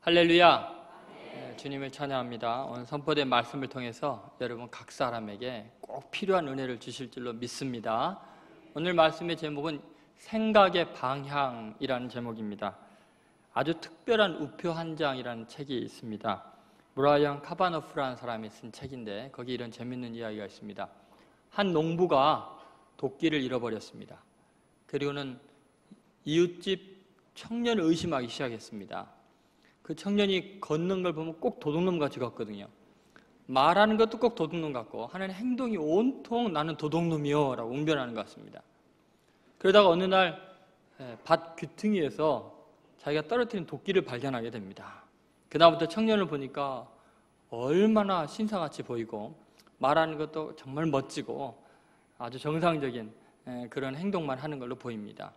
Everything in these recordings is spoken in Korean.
할렐루야. 주님을 찬양합니다. 오늘 선포된 말씀을 통해서 여러분 각 사람에게 꼭 필요한 은혜를 주실 줄로 믿습니다. 오늘 말씀의 제목은 생각의 방향이라는 제목입니다. 아주 특별한 우표 한 장이라는 책이 있습니다. 브라이언 카바노프라는 사람이 쓴 책인데 거기 이런 재밌는 이야기가 있습니다. 한 농부가 도끼를 잃어버렸습니다. 그리고는 이웃집 청년을 의심하기 시작했습니다. 그 청년이 걷는 걸 보면 꼭 도둑놈 같이 걷거든요. 말하는 것도 꼭 도둑놈 같고 하는 행동이 온통 나는 도둑놈이요 라고 웅변하는 것 같습니다. 그러다가 어느 날 밭 귀퉁이에서 자기가 떨어뜨린 도끼를 발견하게 됩니다. 그다음부터 청년을 보니까 얼마나 신사같이 보이고 말하는 것도 정말 멋지고 아주 정상적인 그런 행동만 하는 걸로 보입니다.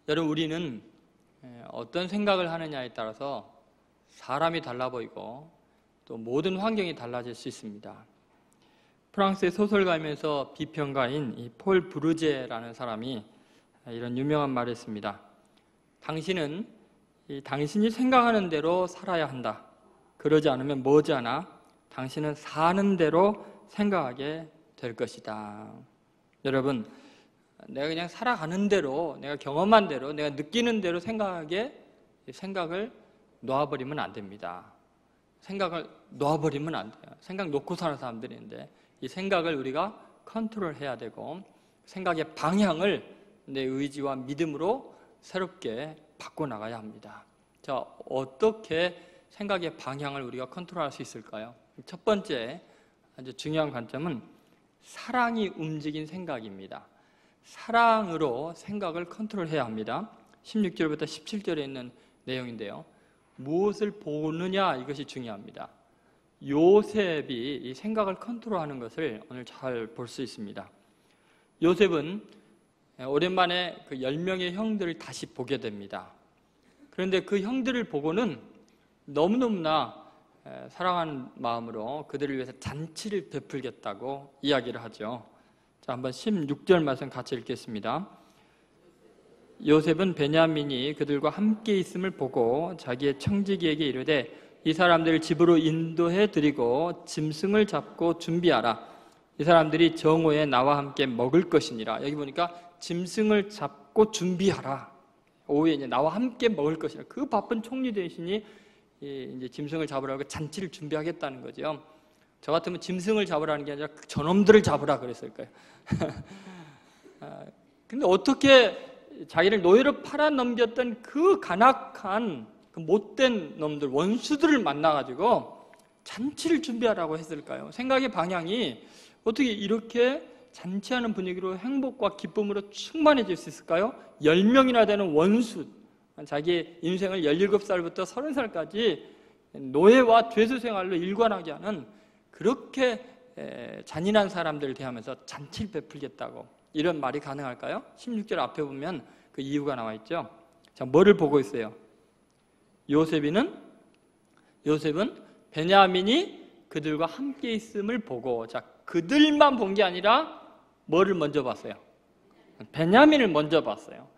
여러분, 우리는 어떤 생각을 하느냐에 따라서 사람이 달라 보이고 또 모든 환경이 달라질 수 있습니다. 프랑스의 소설가이면서 비평가인 이 폴 브루제라는 사람이 이런 유명한 말을 했습니다. 당신은 당신이 생각하는 대로 살아야 한다. 그러지 않으면 머지않아 당신은 사는 대로 생각하게 될 것이다. 여러분, 내가 그냥 살아가는 대로, 내가 경험한 대로, 내가 느끼는 대로 생각을 놓아버리면 안 됩니다. 생각을 놓아버리면 안 돼요. 생각 놓고 사는 사람들이 있는데 이 생각을 우리가 컨트롤해야 되고 생각의 방향을 내 의지와 믿음으로 새롭게 바꿔나가야 합니다. 자, 어떻게 생각의 방향을 우리가 컨트롤할 수 있을까요? 첫 번째 아주 중요한 관점은 사랑이 움직인 생각입니다. 사랑으로 생각을 컨트롤해야 합니다. 16절부터 17절에 있는 내용인데요. 무엇을 보느냐, 이것이 중요합니다. 요셉이 이 생각을 컨트롤하는 것을 오늘 잘 볼 수 있습니다. 요셉은 오랜만에 그 10명의 형들을 다시 보게 됩니다. 그런데 그 형들을 보고는 너무너무나 사랑하는 마음으로 그들을 위해서 잔치를 베풀겠다고 이야기를 하죠. 자, 한번 16절 말씀 같이 읽겠습니다. 요셉은 베냐민이 그들과 함께 있음을 보고 자기의 청지기에게 이르되 이 사람들을 집으로 인도해 드리고 짐승을 잡고 준비하라. 이 사람들이 정오에 나와 함께 먹을 것이니라. 여기 보니까 짐승을 잡고 준비하라. 오후에 이제 나와 함께 먹을 것이라. 그 바쁜 총리 대신이 이제 짐승을 잡으라고 잔치를 준비하겠다는 거죠. 저 같으면 짐승을 잡으라는 게 아니라 저놈들을 잡으라 그랬을 거예요. 근데 어떻게 자기를 노예로 팔아넘겼던 그 간악한 그 못된 놈들, 원수들을 만나가지고 잔치를 준비하라고 했을까요? 생각의 방향이 어떻게 이렇게 잔치하는 분위기로 행복과 기쁨으로 충만해질 수 있을까요? 10명이나 되는 원수, 자기 인생을 17살부터 30살까지 노예와 죄수 생활로 일관하게 하는 그렇게 잔인한 사람들을 대하면서 잔치를 베풀겠다고 이런 말이 가능할까요? 16절 앞에 보면 그 이유가 나와 있죠. 자, 뭐를 보고 있어요? 요셉은 베냐민이 그들과 함께 있음을 보고, 자, 그들만 본 게 아니라 뭐를 먼저 봤어요? 베냐민을 먼저 봤어요.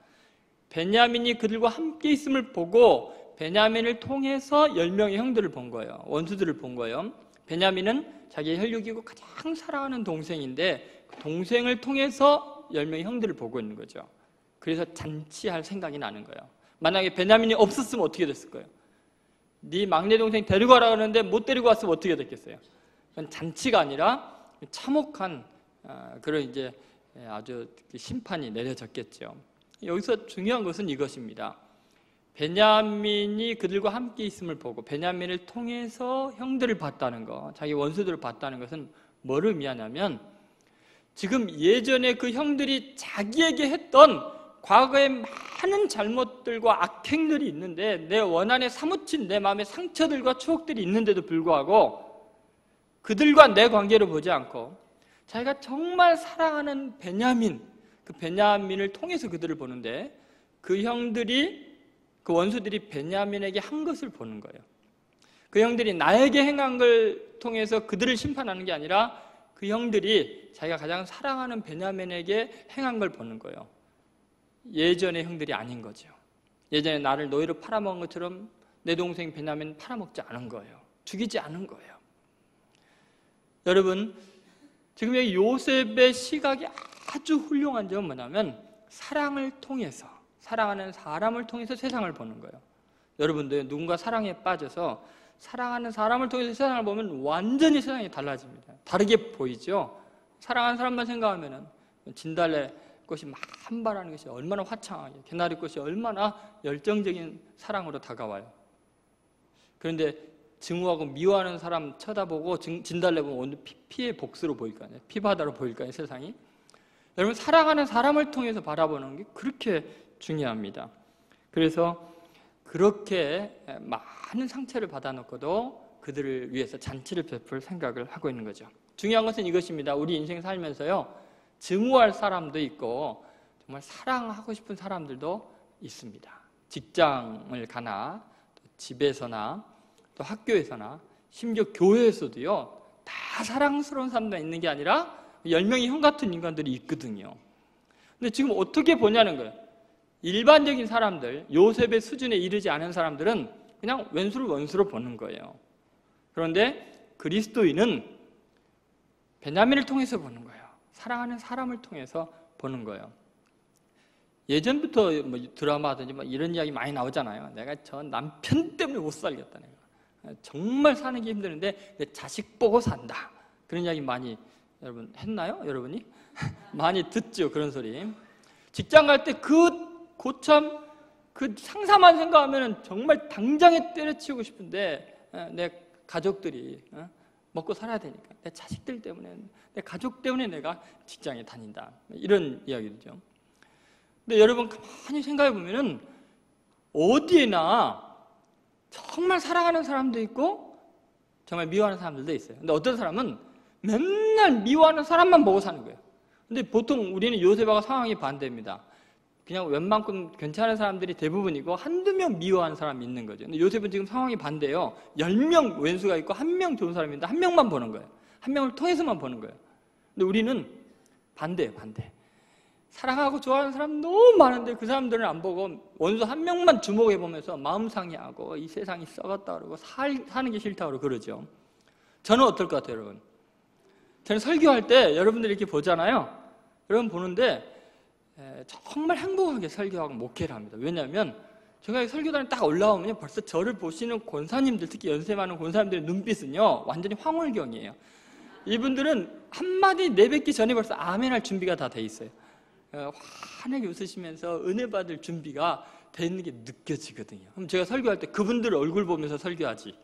베냐민이 그들과 함께 있음을 보고 베냐민을 통해서 10명의 형들을 본 거예요. 원수들을 본 거예요. 베냐민은 자기의 혈육이고 가장 사랑하는 동생인데 그 동생을 통해서 10명의 형들을 보고 있는 거죠. 그래서 잔치할 생각이 나는 거예요. 만약에 베냐민이 없었으면 어떻게 됐을 거예요? 네 막내 동생 데리고 가라 그러는데 못 데리고 왔으면 어떻게 됐겠어요? 그건 잔치가 아니라 참혹한 그런 이제 아주 심판이 내려졌겠죠. 여기서 중요한 것은 이것입니다. 베냐민이 그들과 함께 있음을 보고 베냐민을 통해서 형들을 봤다는 것, 자기 원수들을 봤다는 것은 뭐를 의미하냐면 지금 예전에 그 형들이 자기에게 했던 과거의 많은 잘못들과 악행들이 있는데 내 원한에 사무친 내 마음의 상처들과 추억들이 있는데도 불구하고 그들과 내 관계를 보지 않고 자기가 정말 사랑하는 베냐민, 그 베냐민을 통해서 그들을 보는데 그 형들이, 그 원수들이 베냐민에게 한 것을 보는 거예요. 그 형들이 나에게 행한 걸 통해서 그들을 심판하는 게 아니라 그 형들이 자기가 가장 사랑하는 베냐민에게 행한 걸 보는 거예요. 예전의 형들이 아닌 거죠. 예전에 나를 노예로 팔아먹은 것처럼 내 동생 베냐민 팔아먹지 않은 거예요. 죽이지 않은 거예요. 여러분, 지금 여기 요셉의 시각이 아주 훌륭한 점은 뭐냐면 사랑을 통해서, 사랑하는 사람을 통해서 세상을 보는 거예요. 여러분들 누군가 사랑에 빠져서 사랑하는 사람을 통해서 세상을 보면 완전히 세상이 달라집니다. 다르게 보이죠. 사랑하는 사람만 생각하면 진달래 꽃이 만발하는 것이 얼마나 화창하게, 개나리 꽃이 얼마나 열정적인 사랑으로 다가와요. 그런데 증오하고 미워하는 사람 쳐다보고 진달래 보면 오늘 피의 복수로 보일 거 아니에요. 피바다로 보일 거 아니에요, 세상이. 여러분, 사랑하는 사람을 통해서 바라보는 게 그렇게 중요합니다. 그래서 그렇게 많은 상처를 받아놓고도 그들을 위해서 잔치를 베풀 생각을 하고 있는 거죠. 중요한 것은 이것입니다. 우리 인생 살면서요, 증오할 사람도 있고 정말 사랑하고 싶은 사람들도 있습니다. 직장을 가나 또 집에서나 또 학교에서나 심지어 교회에서도요, 다 사랑스러운 사람만 있는 게 아니라 10명의 형 같은 인간들이 있거든요. 근데 지금 어떻게 보냐는 거예요. 일반적인 사람들, 요셉의 수준에 이르지 않은 사람들은 그냥 왼수를 원수로 보는 거예요. 그런데 그리스도인은 베냐민을 통해서 보는 거예요. 사랑하는 사람을 통해서 보는 거예요. 예전부터 뭐 드라마든지 뭐 이런 이야기 많이 나오잖아요. 내가 저 남편 때문에 못 살겠다. 내가 정말 사는 게 힘드는데 내 자식 보고 산다. 그런 이야기 많이 여러분 했나요? 여러분이? 많이 듣죠. 그런 소리. 직장 갈 때 고참 그 상사만 생각하면 정말 당장에 때려치우고 싶은데 내 가족들이 먹고 살아야 되니까 내 자식들 때문에, 내 가족 때문에 내가 직장에 다닌다. 이런 이야기죠. 근데 여러분 가만히 생각해 보면은 어디에나 정말 사랑하는 사람도 있고 정말 미워하는 사람들도 있어요. 근데 어떤 사람은 맨날 미워하는 사람만 보고 사는 거예요. 근데 보통 우리는 요셉하고 상황이 반대입니다. 그냥 웬만큼 괜찮은 사람들이 대부분이고 한두 명 미워하는 사람이 있는 거죠. 근데 요셉은 지금 상황이 반대예요. 10명 왼수가 있고 1명 좋은 사람이 있는데 1명만 보는 거예요. 1명을 통해서만 보는 거예요. 근데 우리는 반대예요, 반대. 사랑하고 좋아하는 사람 너무 많은데 그 사람들은 안 보고 원수 1명만 주목해 보면서 마음 상해하고 이 세상이 썩었다 그러고 사는 게 싫다 그러고 그러죠. 저는 어떨 것 같아요, 여러분? 저는 설교할 때 여러분들이 이렇게 보잖아요. 여러분 보는데 정말 행복하게 설교하고 목회를 합니다. 왜냐하면 제가 설교단에 딱 올라오면 벌써 저를 보시는 권사님들, 특히 연세 많은 권사님들의 눈빛은요 완전히 황홀경이에요. 이분들은 한마디 내뱉기 전에 벌써 아멘할 준비가 다 돼 있어요. 환하게 웃으시면서 은혜 받을 준비가 돼 있는 게 느껴지거든요. 그럼 제가 설교할 때 그분들 얼굴 보면서 설교하지,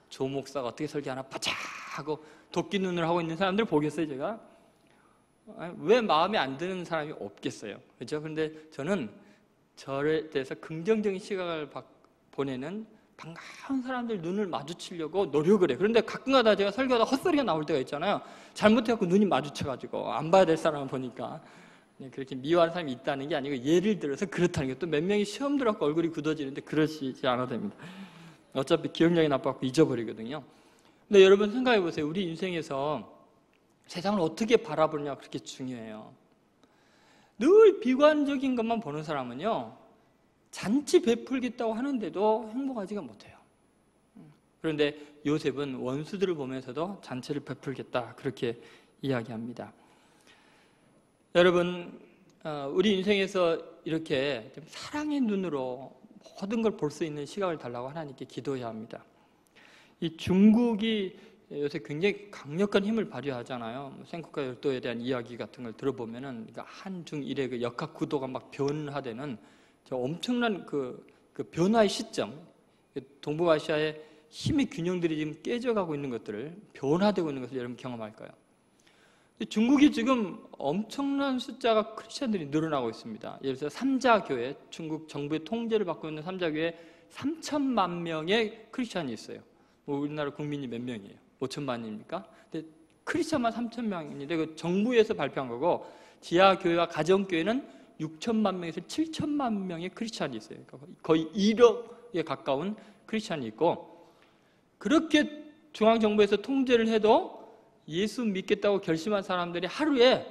조 목사가 어떻게 설교하나 바짝 하고 도끼 눈을 하고 있는 사람들 보겠어요, 제가? 왜 마음에 안 드는 사람이 없겠어요. 그렇죠? 그런데 저는 저에 대해서 긍정적인 시각을 보내는 반가운 사람들 눈을 마주치려고 노력을 해요. 그런데 가끔가다 제가 설교하다 헛소리가 나올 때가 있잖아요. 잘못해갖고 눈이 마주쳐가지고 안 봐야 될 사람을 보니까 그렇게 미워하는 사람이 있다는 게 아니고 예를 들어서 그렇다는 게, 또 몇 명이 시험 들어갖고 얼굴이 굳어지는데 그러시지 않아도 됩니다. 어차피 기억력이 나빠갖고 잊어버리거든요. 근데 여러분 생각해 보세요. 우리 인생에서 세상을 어떻게 바라보느냐 그렇게 중요해요. 늘 비관적인 것만 보는 사람은요 잔치 베풀겠다고 하는데도 행복하지가 못해요. 그런데 요셉은 원수들을 보면서도 잔치를 베풀겠다 그렇게 이야기합니다. 여러분 우리 인생에서 이렇게 좀 사랑의 눈으로 모든 걸 볼 수 있는 시각을 달라고 하나님께 기도해야 합니다. 이 중국이 요새 굉장히 강력한 힘을 발휘하잖아요. 생국가 열도에 대한 이야기 같은 걸 들어보면은 한중일의 그 역학 구도가 막 변화되는 저 엄청난 그 변화의 시점, 동북아시아의 힘의 균형들이 지금 깨져가고 있는 것들을, 변화되고 있는 것을 여러분 경험할까요? 중국이 지금 엄청난 숫자가 크리스천들이 늘어나고 있습니다. 예를 들어서 삼자교회, 중국 정부의 통제를 받고 있는 삼자교회 3천만 명의 크리스천이 있어요. 뭐 우리나라 국민이 몇 명이에요? 5천만입니까? 근데 크리스천만 3천명인데 그 정부에서 발표한 거고, 지하교회와 가정교회는 6천만 명에서 7천만 명의 크리스천이 있어요. 그러니까 거의 1억에 가까운 크리스천이 있고, 그렇게 중앙정부에서 통제를 해도 예수 믿겠다고 결심한 사람들이 하루에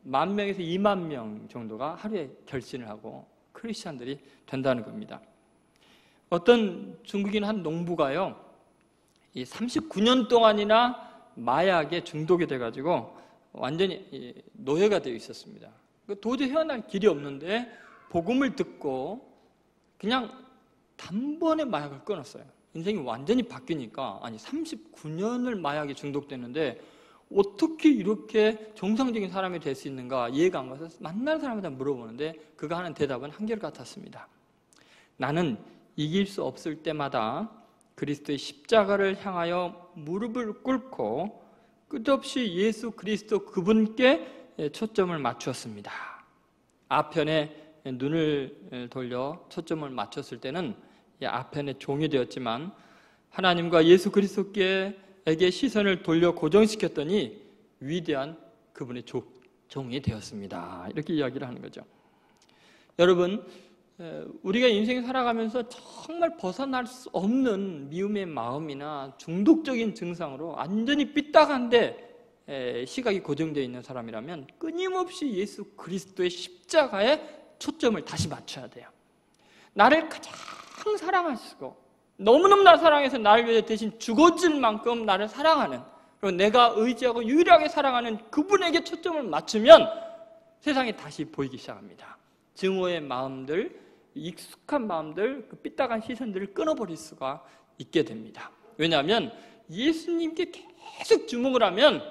10,000명에서 20,000명 정도가 하루에 결심을 하고 크리스천들이 된다는 겁니다. 어떤 중국인 한 농부가요, 이 39년 동안이나 마약에 중독이 돼가지고 완전히 노예가 되어 있었습니다. 도저히 헤어날 길이 없는데 복음을 듣고 그냥 단번에 마약을 끊었어요. 인생이 완전히 바뀌니까, 아니 39년을 마약에 중독됐는데 어떻게 이렇게 정상적인 사람이 될 수 있는가 이해가 안 가서 만날 사람한테 물어보는데 그가 하는 대답은 한결같았습니다. 나는 이길 수 없을 때마다 그리스도의 십자가를 향하여 무릎을 꿇고 끝없이 예수 그리스도 그분께 초점을 맞추었습니다. 아편에 눈을 돌려 초점을 맞췄을 때는 아편의 종이 되었지만 하나님과 예수 그리스도께에게 시선을 돌려 고정시켰더니 위대한 그분의 종이 되었습니다. 이렇게 이야기를 하는 거죠. 여러분, 우리가 인생 살아가면서 정말 벗어날 수 없는 미움의 마음이나 중독적인 증상으로 완전히 삐딱한데 시각이 고정되어 있는 사람이라면 끊임없이 예수 그리스도의 십자가에 초점을 다시 맞춰야 돼요. 나를 가장 사랑하시고 너무너무 나를 사랑해서 나를 위해 대신 죽어질 만큼 나를 사랑하는, 그리고 내가 의지하고 유일하게 사랑하는 그분에게 초점을 맞추면 세상이 다시 보이기 시작합니다. 증오의 마음들, 익숙한 마음들, 그 삐딱한 시선들을 끊어버릴 수가 있게 됩니다. 왜냐하면 예수님께 계속 주목을 하면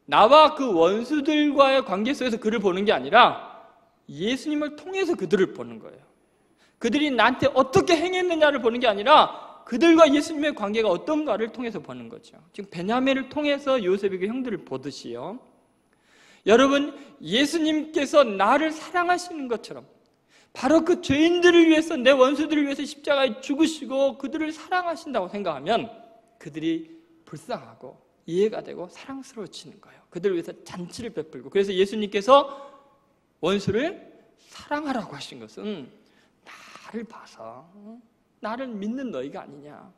나와 그 원수들과의 관계 속에서 그를 보는 게 아니라 예수님을 통해서 그들을 보는 거예요. 그들이 나한테 어떻게 행했느냐를 보는 게 아니라 그들과 예수님의 관계가 어떤가를 통해서 보는 거죠. 지금 베냐민을 통해서 요셉이 그 형들을 보듯이요. 여러분, 예수님께서 나를 사랑하시는 것처럼 바로 그 죄인들을 위해서, 내 원수들을 위해서 십자가에 죽으시고 그들을 사랑하신다고 생각하면 그들이 불쌍하고 이해가 되고 사랑스러워지는 거예요. 그들을 위해서 잔치를 베풀고, 그래서 예수님께서 원수를 사랑하라고 하신 것은 나를 봐서 나를 믿는 너희가 아니냐,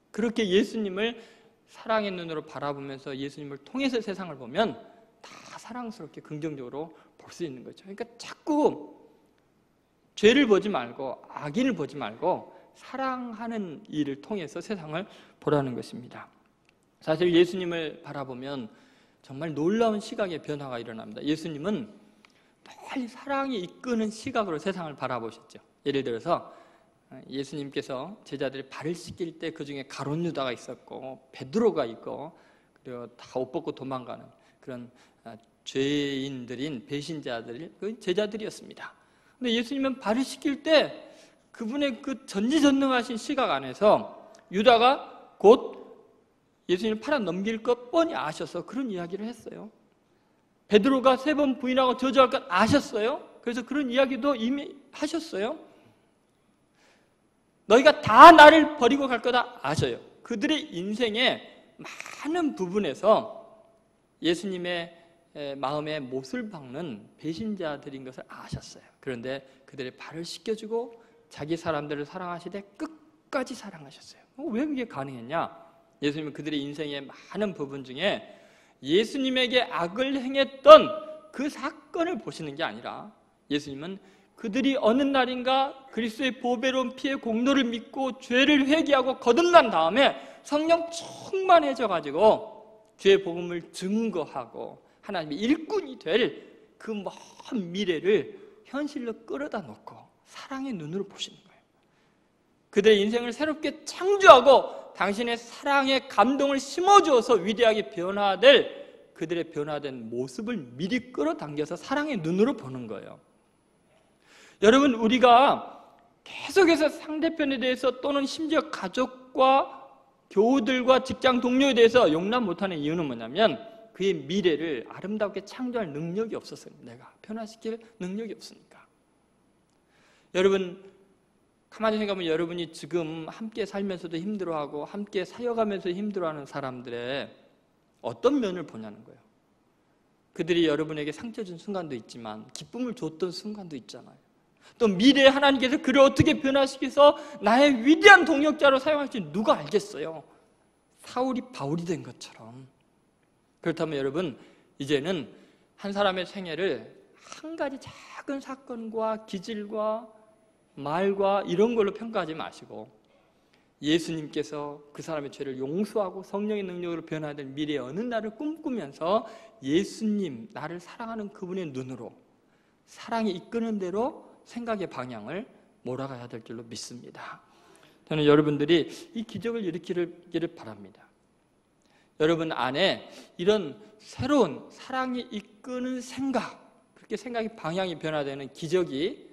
그렇게 예수님을 사랑의 눈으로 바라보면서 예수님을 통해서 세상을 보면 다 사랑스럽게 긍정적으로 볼 수 있는 거죠. 그러니까 자꾸 죄를 보지 말고 악인을 보지 말고 사랑하는 일을 통해서 세상을 보라는 것입니다. 사실 예수님을 바라보면 정말 놀라운 시각의 변화가 일어납니다. 예수님은 늘 사랑이 이끄는 시각으로 세상을 바라보셨죠. 예를 들어서 예수님께서 제자들이 발을 씻길 때 그 중에 가룟 유다가 있었고 베드로가 있고 그리고 다 옷 벗고 도망가는 그런 죄인들인 배신자들, 그 제자들이었습니다. 근데 예수님은 발을 씻길 때 그분의 그 전지전능하신 시각 안에서 유다가 곧 예수님을 팔아 넘길 것 뻔히 아셔서 그런 이야기를 했어요. 베드로가 3번 부인하고 저주할 것 아셨어요. 그래서 그런 이야기도 이미 하셨어요. 너희가 다 나를 버리고 갈 거다 아셔요. 그들의 인생의 많은 부분에서 예수님의 마음에 못을 박는 배신자들인 것을 아셨어요. 그런데 그들의 발을 씻겨주고 자기 사람들을 사랑하시되 끝까지 사랑하셨어요. 왜 그게 가능했냐? 예수님은 그들의 인생의 많은 부분 중에 예수님에게 악을 행했던 그 사건을 보시는 게 아니라 예수님은 그들이 어느 날인가 그리스도의 보배로운 피의 공로를 믿고 죄를 회개하고 거듭난 다음에 성령 충만해져 가지고 죄의 복음을 증거하고 하나님의 일꾼이 될 그 먼 미래를 현실로 끌어다 놓고 사랑의 눈으로 보시는 거예요. 그들의 인생을 새롭게 창조하고 당신의 사랑의 감동을 심어주어서 위대하게 변화될 그들의 변화된 모습을 미리 끌어당겨서 사랑의 눈으로 보는 거예요. 여러분, 우리가 계속해서 상대편에 대해서 또는 심지어 가족과 교우들과 직장 동료에 대해서 용납 못하는 이유는 뭐냐면 그의 미래를 아름답게 창조할 능력이 없었어요. 내가 변화시킬 능력이 없으니까. 여러분, 가만히 생각하면 여러분이 지금 함께 살면서도 힘들어하고 함께 사역하면서 힘들어하는 사람들의 어떤 면을 보냐는 거예요. 그들이 여러분에게 상처 준 순간도 있지만 기쁨을 줬던 순간도 있잖아요. 또 미래에 하나님께서 그를 어떻게 변화시켜서 나의 위대한 동역자로 사용할지 누가 알겠어요? 사울이 바울이 된 것처럼. 그렇다면 여러분, 이제는 한 사람의 생애를 한 가지 작은 사건과 기질과 말과 이런 걸로 평가하지 마시고 예수님께서 그 사람의 죄를 용서하고 성령의 능력으로 변화될 미래의 어느 날을 꿈꾸면서 예수님, 나를 사랑하는 그분의 눈으로 사랑이 이끄는 대로 생각의 방향을 몰아가야 될 줄로 믿습니다. 저는 여러분들이 이 기적을 일으키기를 바랍니다. 여러분 안에 이런 새로운 사랑이 이끄는 생각, 그렇게 생각의 방향이 변화되는 기적이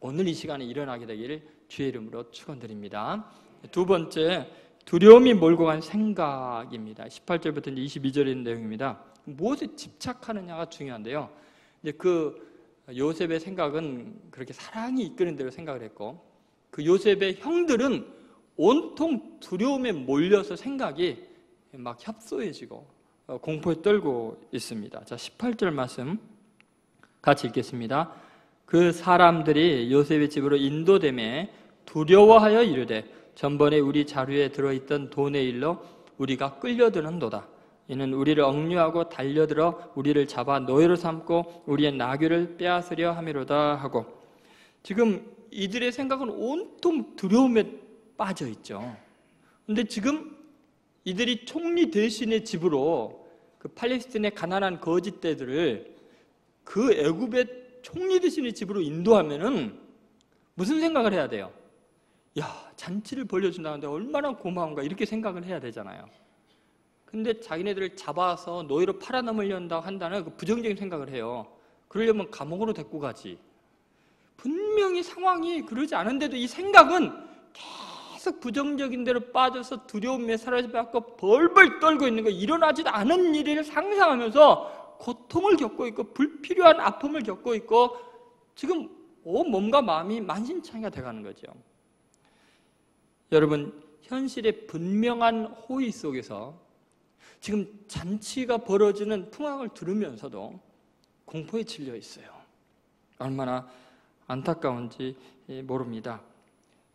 오늘 이 시간에 일어나게 되기를 주의 이름으로 축원드립니다. 두 번째, 두려움이 몰고 간 생각입니다. 18절부터 22절에 있는 내용입니다. 무엇에 집착하느냐가 중요한데요. 이제 그 요셉의 생각은 그렇게 사랑이 이끄는 대로 생각을 했고, 그 요셉의 형들은 온통 두려움에 몰려서 생각이 막 협소해지고 공포에 떨고 있습니다. 자, 18절 말씀 같이 읽겠습니다. 그 사람들이 요셉의 집으로 인도되매 두려워하여 이르되 전번에 우리 자루에 들어있던 돈의 일로 우리가 끌려드는도다. 이는 우리를 억류하고 달려들어 우리를 잡아 노예로 삼고 우리의 나귀를 빼앗으려 함이로다 하고, 지금 이들의 생각은 온통 두려움에 빠져 있죠. 그런데 지금 이들이 총리 대신의 집으로 그 팔레스틴의 가난한 거짓대들을 그 애굽의 총리 대신의 집으로 인도하면은 무슨 생각을 해야 돼요? 야, 잔치를 벌려준다는데 얼마나 고마운가, 이렇게 생각을 해야 되잖아요. 근데 자기네들을 잡아서 노예로 팔아넘으려고 한다는 그 부정적인 생각을 해요. 그러려면 감옥으로 데리고 가지. 분명히 상황이 그러지 않은데도 이 생각은 계속 부정적인 대로 빠져서 두려움에 사로잡혀 벌벌 떨고 있는 거, 일어나지도 않은 일을 상상하면서 고통을 겪고 있고 불필요한 아픔을 겪고 있고 지금 온 몸과 마음이 만신창이가 돼가는 거죠. 여러분, 현실의 분명한 호의 속에서 지금 잔치가 벌어지는 풍악을 들으면서도 공포에 질려 있어요. 얼마나 안타까운지 모릅니다.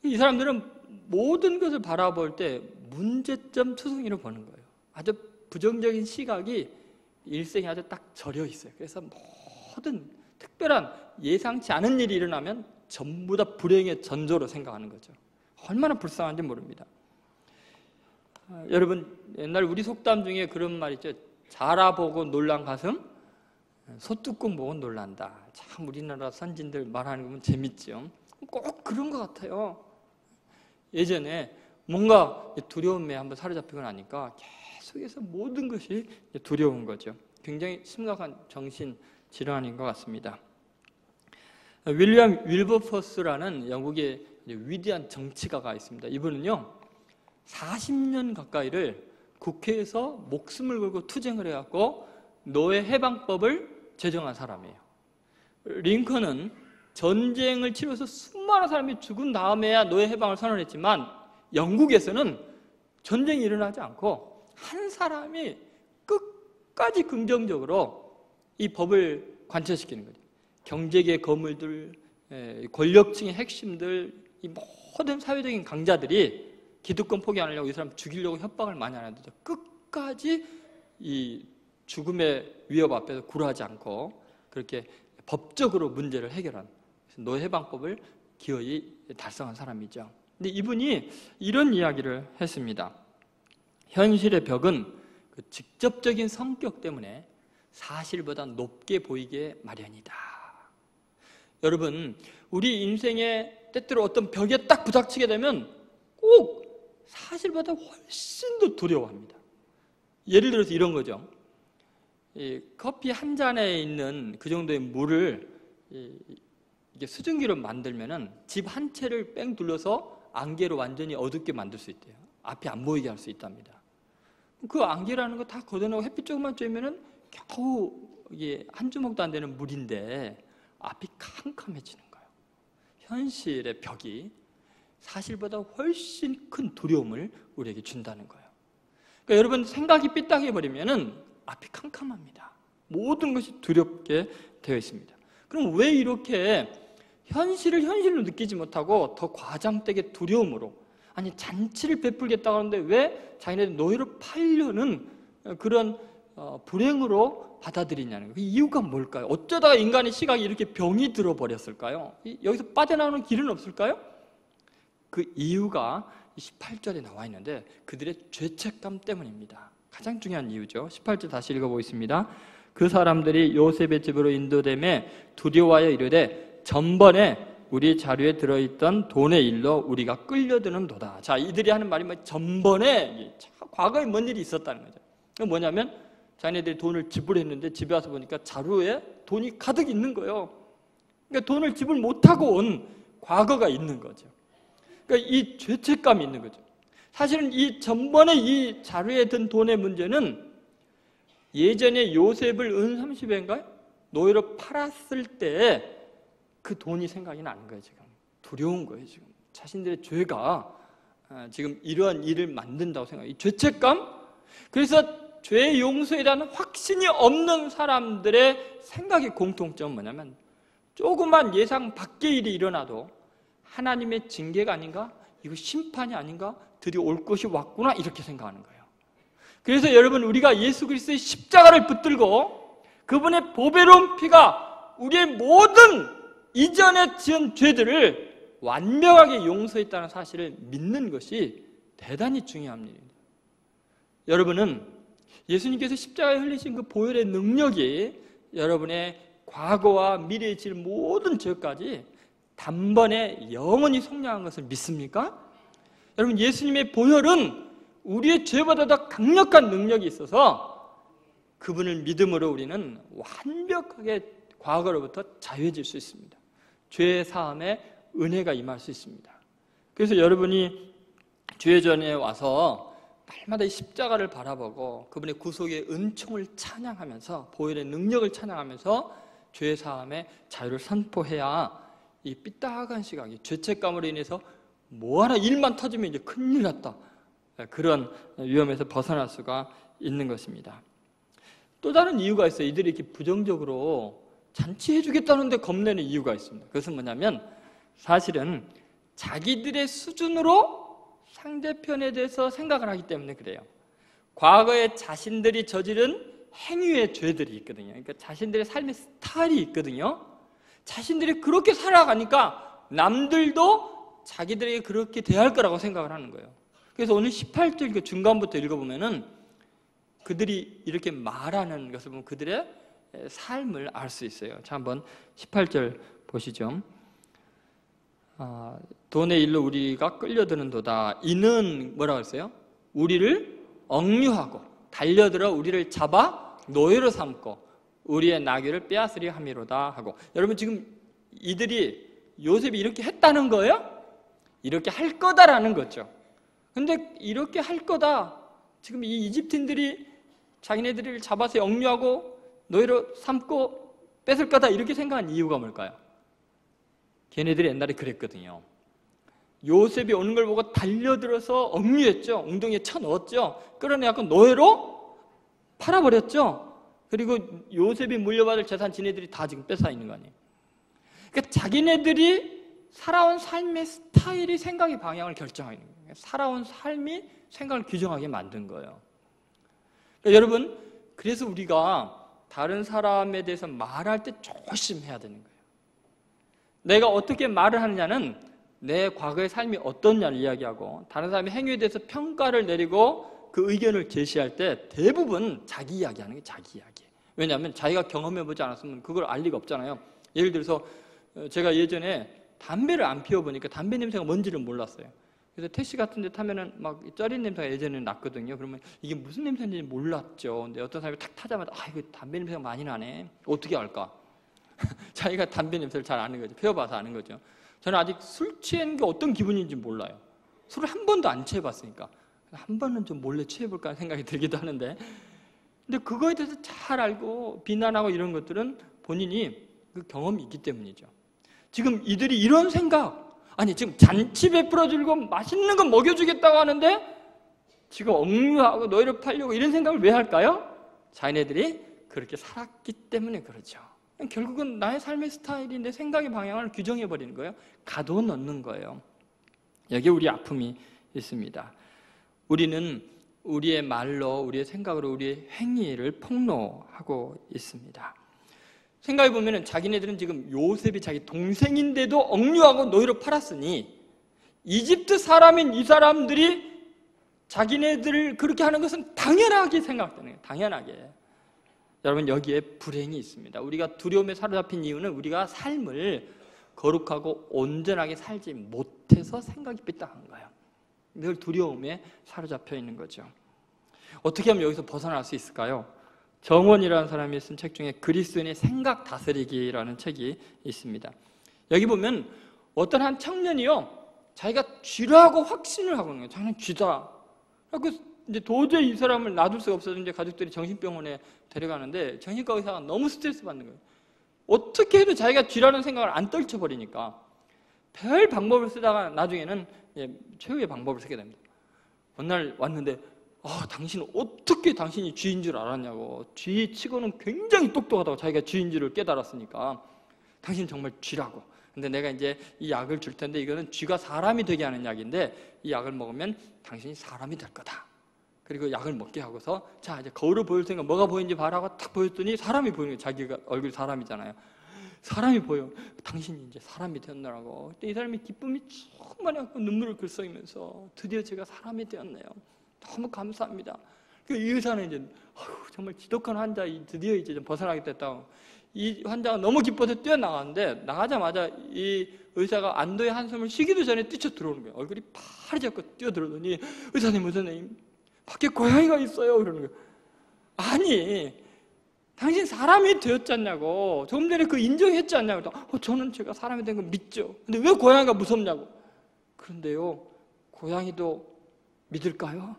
이 사람들은 모든 것을 바라볼 때 문제점 투성이로 보는 거예요. 아주 부정적인 시각이 일생에 아주 딱 절여 있어요. 그래서 모든 특별한 예상치 않은 일이 일어나면 전부 다 불행의 전조로 생각하는 거죠. 얼마나 불쌍한지 모릅니다. 여러분, 옛날 우리 속담 중에 그런 말 있죠. 자라보고 놀란 가슴, 소뚜껑 보고 놀란다. 참 우리나라 선진들 말하는 거 보면 재밌죠. 꼭 그런 것 같아요. 예전에 뭔가 두려움에 한번 사로잡히고 나니까 계속해서 모든 것이 두려운 거죠. 굉장히 심각한 정신 질환인 것 같습니다. 윌리엄 윌버포스라는 영국의 위대한 정치가가 있습니다. 이분은요 40년 가까이를 국회에서 목숨을 걸고 투쟁을 해갖고 노예 해방법을 제정한 사람이에요. 링컨은 전쟁을 치러서 수많은 사람이 죽은 다음에야 노예 해방을 선언했지만 영국에서는 전쟁이 일어나지 않고 한 사람이 끝까지 긍정적으로 이 법을 관철시키는 거죠. 경제계 거물들, 권력층의 핵심들, 이 모든 사회적인 강자들이 기득권 포기 안 하려고 이 사람 죽이려고 협박을 많이 하는데 끝까지 이 죽음의 위협 앞에서 굴하지 않고 그렇게 법적으로 문제를 해결한 노예 해방법을 기어이 달성한 사람이죠. 근데 이분이 이런 이야기를 했습니다. 현실의 벽은 그 직접적인 성격 때문에 사실보다 높게 보이게 마련이다. 여러분, 우리 인생에 때때로 어떤 벽에 딱 부닥치게 되면 꼭 사실보다 훨씬 더 두려워합니다. 예를 들어서 이런 거죠. 이 커피 한 잔에 있는 그 정도의 물을 이게 수증기로 만들면은 집 한 채를 뺑 둘러서 안개로 완전히 어둡게 만들 수 있대요. 앞이 안 보이게 할 수 있답니다. 그 안개라는 거 다 걷어내고 햇빛 조금만 쬐면은 겨우 이게 한 주먹도 안 되는 물인데 앞이 캄캄해지는 거예요. 현실의 벽이 사실보다 훨씬 큰 두려움을 우리에게 준다는 거예요. 그러니까 여러분, 생각이 삐딱해버리면은 앞이 캄캄합니다. 모든 것이 두렵게 되어 있습니다. 그럼 왜 이렇게 현실을 현실로 느끼지 못하고 더 과장되게 두려움으로, 아니 잔치를 베풀겠다고 하는데 왜 자기네들 노예로 팔려는 그런 불행으로 받아들이냐는 거예요. 그 이유가 뭘까요? 어쩌다가 인간의 시각이 이렇게 병이 들어버렸을까요? 여기서 빠져나오는 길은 없을까요? 그 이유가 18절에 나와 있는데 그들의 죄책감 때문입니다. 가장 중요한 이유죠. 18절 다시 읽어보겠습니다. 그 사람들이 요셉의 집으로 인도되매 두려워하여 이르되 전번에 우리 자루에 들어있던 돈의 일로 우리가 끌려드는도다. 자, 이들이 하는 말이 전번에 과거에 뭔 일이 있었다는 거죠. 뭐냐면 자기네들이 돈을 지불했는데 집에 와서 보니까 자루에 돈이 가득 있는 거예요. 그러니까 돈을 지불 못하고 온 과거가 있는 거죠. 그러니까 이 죄책감이 있는 거죠. 사실은 이 전번에 이 자루에 든 돈의 문제는 예전에 요셉을 은 30회인가요? 노예로 팔았을 때 그 돈이 생각이 나는 거예요. 지금 두려운 거예요. 지금 자신들의 죄가 지금 이러한 일을 만든다고 생각해요. 이 죄책감. 그래서 죄의 용서에 대한 확신이 없는 사람들의 생각의 공통점은 뭐냐면 조그만 예상 밖의 일이 일어나도 하나님의 징계가 아닌가? 이거 심판이 아닌가? 드디어 올 것이 왔구나 이렇게 생각하는 거예요. 그래서 여러분 우리가 예수 그리스도의 십자가를 붙들고 그분의 보배로운 피가 우리의 모든 이전에 지은 죄들을 완벽하게 용서했다는 사실을 믿는 것이 대단히 중요한 일입니다. 여러분은 예수님께서 십자가에 흘리신 그 보혈의 능력이 여러분의 과거와 미래에 질 모든 죄까지 단번에 영원히 속량한 것을 믿습니까? 여러분 예수님의 보혈은 우리의 죄보다 더 강력한 능력이 있어서 그분을 믿음으로 우리는 완벽하게 과거로부터 자유해질 수 있습니다. 죄의 사함에 은혜가 임할 수 있습니다. 그래서 여러분이 죄전에 와서 날마다 이 십자가를 바라보고 그분의 구속의 은총을 찬양하면서 보혈의 능력을 찬양하면서 죄의 사함에 자유를 선포해야 이 삐딱한 시각이 죄책감으로 인해서 뭐 하나 일만 터지면 이제 큰일 났다. 그런 위험에서 벗어날 수가 있는 것입니다. 또 다른 이유가 있어요. 이들이 이렇게 부정적으로 잔치해주겠다는데 겁내는 이유가 있습니다. 그것은 뭐냐면 사실은 자기들의 수준으로 상대편에 대해서 생각을 하기 때문에 그래요. 과거에 자신들이 저지른 행위의 죄들이 있거든요. 그러니까 자신들의 삶의 스타일이 있거든요. 자신들이 그렇게 살아가니까 남들도 자기들에게 그렇게 대할 거라고 생각을 하는 거예요. 그래서 오늘 18절 중간부터 읽어보면은 그들이 이렇게 말하는 것을 보면 그들의 삶을 알 수 있어요. 자, 한번 18절 보시죠. 돈의 일로 우리가 끌려드는도다. 이는 뭐라고 했어요? 우리를 억류하고 달려들어 우리를 잡아 노예로 삼고 우리의 나귀를 빼앗으려 함이로다 하고. 여러분 지금 이들이 요셉이 이렇게 했다는 거예요? 이렇게 할 거다라는 거죠. 근데 이렇게 할 거다. 지금 이 이집트인들이 자기네들을 잡아서 억류하고 노예로 삼고 뺏을 거다 이렇게 생각한 이유가 뭘까요? 걔네들이 옛날에 그랬거든요. 요셉이 오는 걸 보고 달려들어서 억류했죠. 웅덩이에 쳐넣었죠. 끌어내갖고 노예로 팔아버렸죠. 그리고 요셉이 물려받을 재산 지네들이 다 지금 뺏어 있는 거 아니에요. 그러니까 자기네들이 살아온 삶의 스타일이 생각의 방향을 결정하는 거예요. 살아온 삶이 생각을 규정하게 만든 거예요. 그러니까 여러분, 그래서 우리가 다른 사람에 대해서 말할 때 조심해야 되는 거예요. 내가 어떻게 말을 하느냐는 내 과거의 삶이 어떻냐를 이야기하고 다른 사람의 행위에 대해서 평가를 내리고 그 의견을 제시할 때 대부분 자기 이야기하는 게 자기 이야기예요. 왜냐하면 자기가 경험해보지 않았으면 그걸 알 리가 없잖아요. 예를 들어서 제가 예전에 담배를 안 피워보니까 담배 냄새가 뭔지를 몰랐어요. 그래서 택시 같은 데 타면은 막 쩌린 냄새가 예전에는 났거든요. 그러면 이게 무슨 냄새인지 몰랐죠. 근데 어떤 사람이 탁 타자마자 이거 담배 냄새가 많이 나네. 어떻게 알까? 자기가 담배 냄새를 잘 아는 거죠. 피워봐서 아는 거죠. 저는 아직 술 취한 게 어떤 기분인지 몰라요. 술을 한 번도 안 취해봤으니까 한 번은 좀 몰래 취해볼까 생각이 들기도 하는데, 근데 그거에 대해서 잘 알고 비난하고 이런 것들은 본인이 그 경험이 있기 때문이죠. 지금 이들이 이런 생각, 아니 지금 잔치 베풀어주고 맛있는 거 먹여주겠다고 하는데 지금 억류하고 너희를 팔려고 이런 생각을 왜 할까요? 자기네들이 그렇게 살았기 때문에 그렇죠. 결국은 나의 삶의 스타일이 내 생각의 방향을 규정해버리는 거예요. 가둬놓는 거예요. 여기에 우리 아픔이 있습니다. 우리는 우리의 말로, 우리의 생각으로 우리의 행위를 폭로하고 있습니다. 생각해 보면은 자기네들은 지금 요셉이 자기 동생인데도 억류하고 노예로 팔았으니 이집트 사람인 이 사람들이 자기네들을 그렇게 하는 것은 당연하게 생각되는 거예요. 당연하게. 여러분, 여기에 불행이 있습니다. 우리가 두려움에 사로잡힌 이유는 우리가 삶을 거룩하고 온전하게 살지 못해서 생각이 삐딱한 거예요. 늘 두려움에 사로잡혀 있는 거죠. 어떻게 하면 여기서 벗어날 수 있을까요? 정원이라는 사람이 쓴 책 중에 그리스도인의 생각 다스리기라는 책이 있습니다. 여기 보면 어떤 한 청년이요, 자기가 쥐라고 확신을 하고 있는 거예요. 자기는 쥐다. 그래서 이제 도저히 이 사람을 놔둘 수가 없어서 이제 가족들이 정신병원에 데려가는데 정신과 의사가 너무 스트레스 받는 거예요. 어떻게 해도 자기가 쥐라는 생각을 안 떨쳐버리니까 별 방법을 쓰다가 나중에는 최후의 방법을 쓰게 됩니다. 어느 날 왔는데 당신은 어떻게 당신이 쥐인 줄 알았냐고. 쥐치고는 굉장히 똑똑하다고, 자기가 쥐인 줄을 깨달았으니까. 당신은 정말 쥐라고. 근데 내가 이제 이 약을 줄 텐데 이거는 쥐가 사람이 되게 하는 약인데 이 약을 먹으면 당신이 사람이 될 거다. 그리고 약을 먹게 하고서 자, 이제 거울을 보일 테니까 뭐가 보이는지 봐라고 딱 보였더니 사람이 보이는 거예요. 자기가 얼굴이 사람이잖아요. 사람이 보여. 당신이 이제 사람이 되었나라고. 그때 이 사람이 기쁨이 충만해갖고 눈물을 글썽이면서 드디어 제가 사람이 되었네요. 너무 감사합니다. 이 의사는 이제 정말 지독한 환자, 드디어 이제 좀 벗어나게 됐다고. 이 환자가 너무 기뻐서 뛰어나갔는데 나가자마자 이 의사가 안도의 한숨을 쉬기도 전에 뛰쳐 들어오는 거예요. 얼굴이 파래졌고 뛰어들어오더니 의사님 밖에 고양이가 있어요. 그러는 거예요. 아니, 당신 사람이 되었지 않냐고. 조금 전에 그 인정했지 않냐고. 저는 제가 사람이 된 건 믿죠. 근데 왜 고양이가 무섭냐고. 그런데요, 고양이도 믿을까요?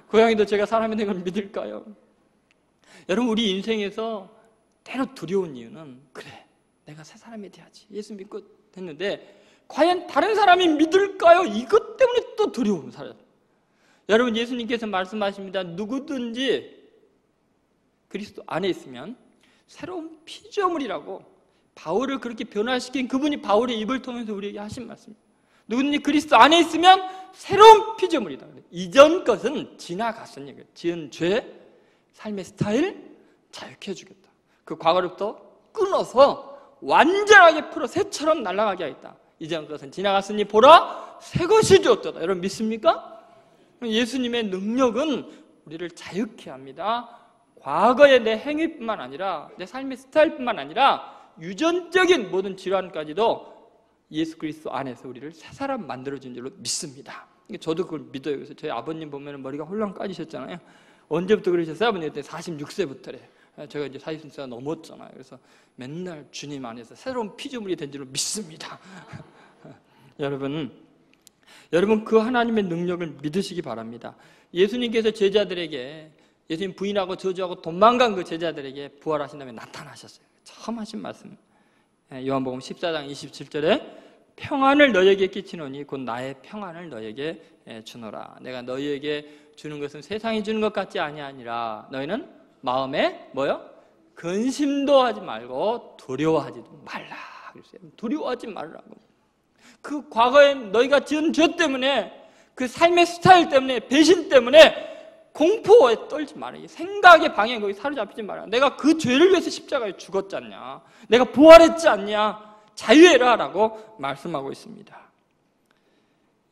고양이도 제가 사람이 된 걸 믿을까요? 여러분, 우리 인생에서 때로 두려운 이유는 그래, 내가 새 사람이 돼야지. 예수 믿고 됐는데 과연 다른 사람이 믿을까요? 이것 때문에 또 두려움 살아요. 여러분, 예수님께서 말씀하십니다. 누구든지 그리스도 안에 있으면 새로운 피조물이라고. 바울을 그렇게 변화시킨 그분이 바울의 입을 통해서 우리에게 하신 말씀입니다. 누구든지 그리스도 안에 있으면 새로운 피조물이다. 이전 것은 지나갔으니 지은 죄, 삶의 스타일 자유케 해주겠다. 그 과거로부터 끊어서 완전하게 풀어 새처럼 날아가게 하겠다. 이전 것은 지나갔으니 보라 새 것이 되었다. 여러분 믿습니까? 예수님의 능력은 우리를 자유케 합니다. 과거의 내 행위뿐만 아니라 내 삶의 스타일뿐만 아니라 유전적인 모든 질환까지도 예수 그리스도 안에서 우리를 새 사람 만들어준 줄로 믿습니다. 저도 그걸 믿어요. 그래서 저희 아버님 보면 머리가 홀랑 까지셨잖아요. 언제부터 그러셨어요? 아버님 그때 46세부터래. 제가 이제 40세가 넘었잖아요. 그래서 맨날 주님 안에서 새로운 피조물이 된 줄로 믿습니다. 여러분 그 하나님의 능력을 믿으시기 바랍니다. 예수님께서 제자들에게, 예수님 부인하고 저주하고 도망간 그 제자들에게 부활하신 다음에 나타나셨어요. 처음 하신 말씀, 요한복음 14장 27절에 평안을 너희에게 끼치노니 곧 나의 평안을 너희에게 주노라. 내가 너희에게 주는 것은 세상이 주는 것 같지 아니하니라. 너희는 마음에 뭐요? 근심도 하지 말고 두려워하지도 말라. 그랬어요. 두려워하지 말라고. 그 과거에 너희가 지은 죄 때문에, 그 삶의 스타일 때문에, 배신 때문에 공포에 떨지 마라. 생각의 방향에 거기 사로잡히지 마라. 내가 그 죄를 위해서 십자가에 죽었지 않냐? 내가 부활했지 않냐? 자유해라 라고 말씀하고 있습니다.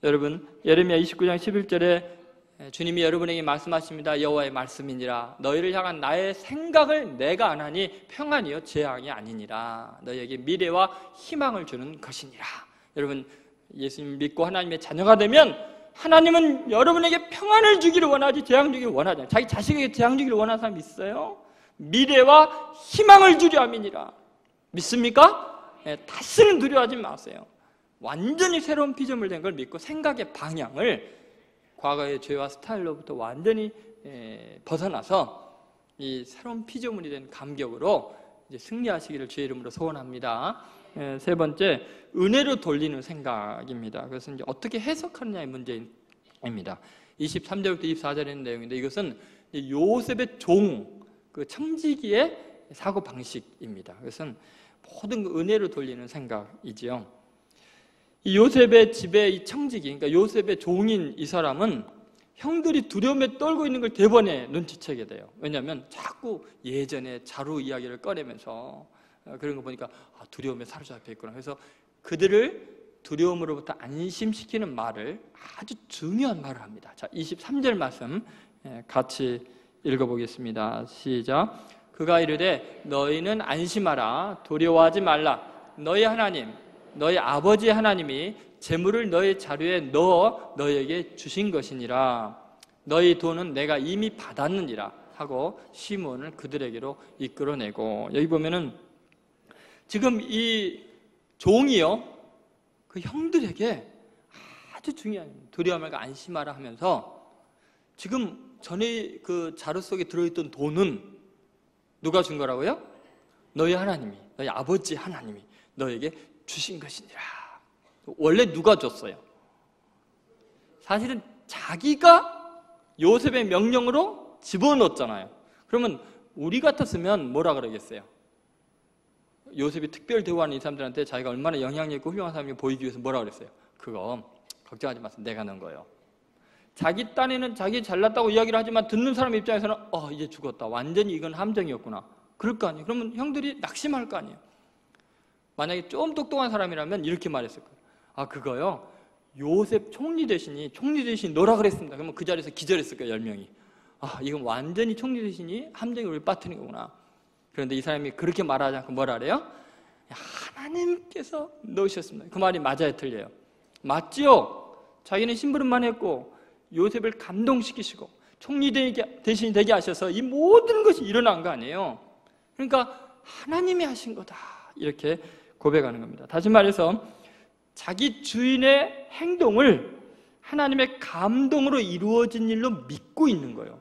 여러분, 예레미야 29장 11절에 주님이 여러분에게 말씀하십니다. 여호와의 말씀이니라. 너희를 향한 나의 생각을 내가 안 하니 평안이요 재앙이 아니니라. 너희에게 미래와 희망을 주는 것이니라. 여러분, 예수님 믿고 하나님의 자녀가 되면 하나님은 여러분에게 평안을 주기를 원하지 재앙 주기를 원하지 않아요. 자기 자식에게 재앙 주기를 원하는 사람이 있어요? 미래와 희망을 주려 함이니라. 믿습니까? 다시는 두려워하지 마세요. 완전히 새로운 피조물 된 걸 믿고 생각의 방향을 과거의 죄와 스타일로부터 완전히 벗어나서 이 새로운 피조물이 된 감격으로 이제 승리하시기를 주의 이름으로 소원합니다. 세 번째, 은혜로 돌리는 생각입니다. 그것은 이제 어떻게 해석하느냐의 문제입니다. 23절부터 24절에 있는 내용인데 이것은 요셉의 종, 그 청지기의 사고 방식입니다. 그것은 모든 은혜로 돌리는 생각이지요. 이 요셉의 집에 이 청지기, 그러니까 요셉의 종인 이 사람은 형들이 두려움에 떨고 있는 걸 대번에 눈치채게 돼요. 왜냐하면 자꾸 예전에 자루 이야기를 꺼내면서 그런 거 보니까 두려움에 사로잡혀 있구나. 그래서 그들을 두려움으로부터 안심시키는 말을, 아주 중요한 말을 합니다. 자, 23절 말씀 같이 읽어보겠습니다. 시작. 그가 이르되 너희는 안심하라. 두려워하지 말라. 너희 하나님, 너희 아버지 하나님이 재물을 너희 자루에 넣어 너희에게 주신 것이니라. 너희 돈은 내가 이미 받았느니라 하고 시몬을 그들에게로 이끌어내고, 여기 보면은 지금 이 종이요, 그 형들에게 아주 중요한 두려워 말고 안심하라 하면서, 지금 전에 그 자루 속에 들어있던 돈은 누가 준 거라고요? 너희 하나님이, 너희 아버지 하나님이 너에게 주신 것이니라. 원래 누가 줬어요? 사실은 자기가 요셉의 명령으로 집어넣었잖아요. 그러면 우리 같았으면 뭐라 그러겠어요? 요셉이 특별 대우하는 이 사람들한테 자기가 얼마나 영향력 있고 훌륭한 사람이 보이기 위해서 뭐라 그랬어요? 그거 걱정하지 마세요. 내가 넣은 거예요. 자기 딴에는 자기 잘났다고 이야기를 하지만 듣는 사람 입장에서는 이제 죽었다. 완전히 이건 함정이었구나. 그럴 거 아니에요. 그러면 형들이 낙심할 거 아니에요. 만약에 좀 똑똑한 사람이라면 이렇게 말했을 거예요. 그거요, 요셉 총리 대신이 너라 그랬습니다. 그러면 그 자리에서 기절했을 거예요. 10명이. 이건 완전히 총리 대신이 함정에 우리 빠뜨린 거구나. 그런데 이 사람이 그렇게 말하지 않고 뭐라 그래요? 하나님께서 넣으셨습니다. 그 말이 맞아요, 틀려요? 맞지요? 자기는 심부름만 했고 요셉을 감동시키시고 총리 대신이 되게 하셔서 이 모든 것이 일어난 거 아니에요. 그러니까 하나님이 하신 거다, 이렇게 고백하는 겁니다. 다시 말해서 자기 주인의 행동을 하나님의 감동으로 이루어진 일로 믿고 있는 거예요.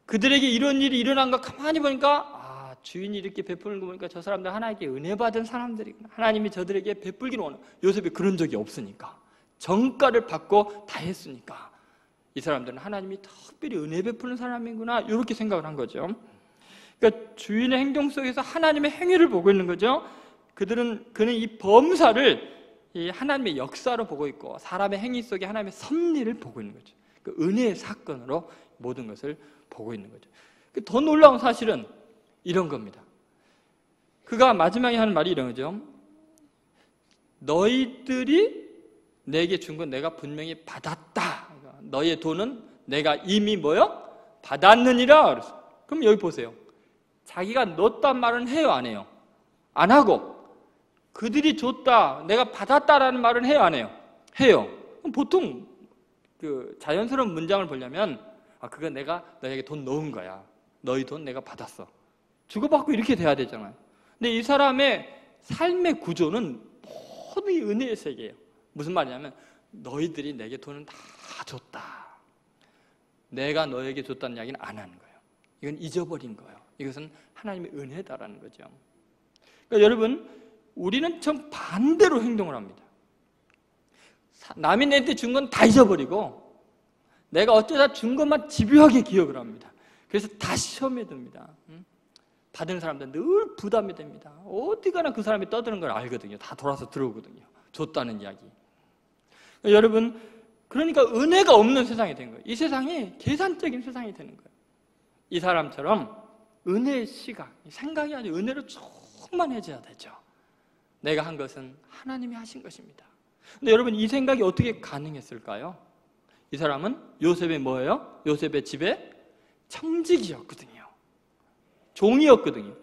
그들에게 이런 일이 일어난 거 가만히 보니까 주인이 이렇게 베푸는 거 보니까 저 사람들 하나님께 은혜 받은 사람들이구나. 하나님이 저들에게 베풀기를 원해요. 요셉이 그런 적이 없으니까, 정가를 받고 다 했으니까 이 사람들은 하나님이 특별히 은혜 베푸는 사람이구나, 이렇게 생각을 한 거죠. 그러니까 주인의 행동 속에서 하나님의 행위를 보고 있는 거죠. 그는 이 범사를 이 하나님의 역사로 보고 있고 사람의 행위 속에 하나님의 섭리를 보고 있는 거죠. 그 은혜의 사건으로 모든 것을 보고 있는 거죠. 더 놀라운 사실은 이런 겁니다. 그가 마지막에 하는 말이 이런 거죠. 너희들이 내게 준 건 내가 분명히 받았다. 너희의 돈은 내가 이미 뭐요? 받았느니라. 그랬어요. 그럼 여기 보세요. 자기가 넣었단 말은 해요, 안 해요? 안 하고 그들이 줬다, 내가 받았다라는 말은 해요, 안 해요? 해요. 보통 그 자연스러운 문장을 보려면 그건 내가 너에게 돈 넣은 거야. 너희 돈 내가 받았어. 주고받고 이렇게 돼야 되잖아요. 근데 이 사람의 삶의 구조는 모두 이 은혜의 세계예요. 무슨 말이냐면 너희들이 내게 돈은 다 줬다. 내가 너에게 줬다는 이야기는 안 하는 거예요. 이건 잊어버린 거예요. 이것은 하나님의 은혜다라는 거죠. 그러니까 여러분, 우리는 전 반대로 행동을 합니다. 남이 내한테 준 건 다 잊어버리고 내가 어쩌다 준 것만 집요하게 기억을 합니다. 그래서 다 시험에 듭니다. 받은 사람들은 늘 부담이 됩니다. 어디 가나 그 사람이 떠드는 걸 알거든요. 다 돌아서 들어오거든요. 줬다는 이야기. 여러분, 그러니까 은혜가 없는 세상이 된 거예요. 이 세상이 계산적인 세상이 되는 거예요. 이 사람처럼 은혜의 시각, 생각이 아주 은혜로 충만해져야 되죠. 내가 한 것은 하나님이 하신 것입니다. 근데 여러분, 이 생각이 어떻게 가능했을까요? 이 사람은 요셉의 뭐예요? 요셉의 집에 청직이었거든요. 종이었거든요.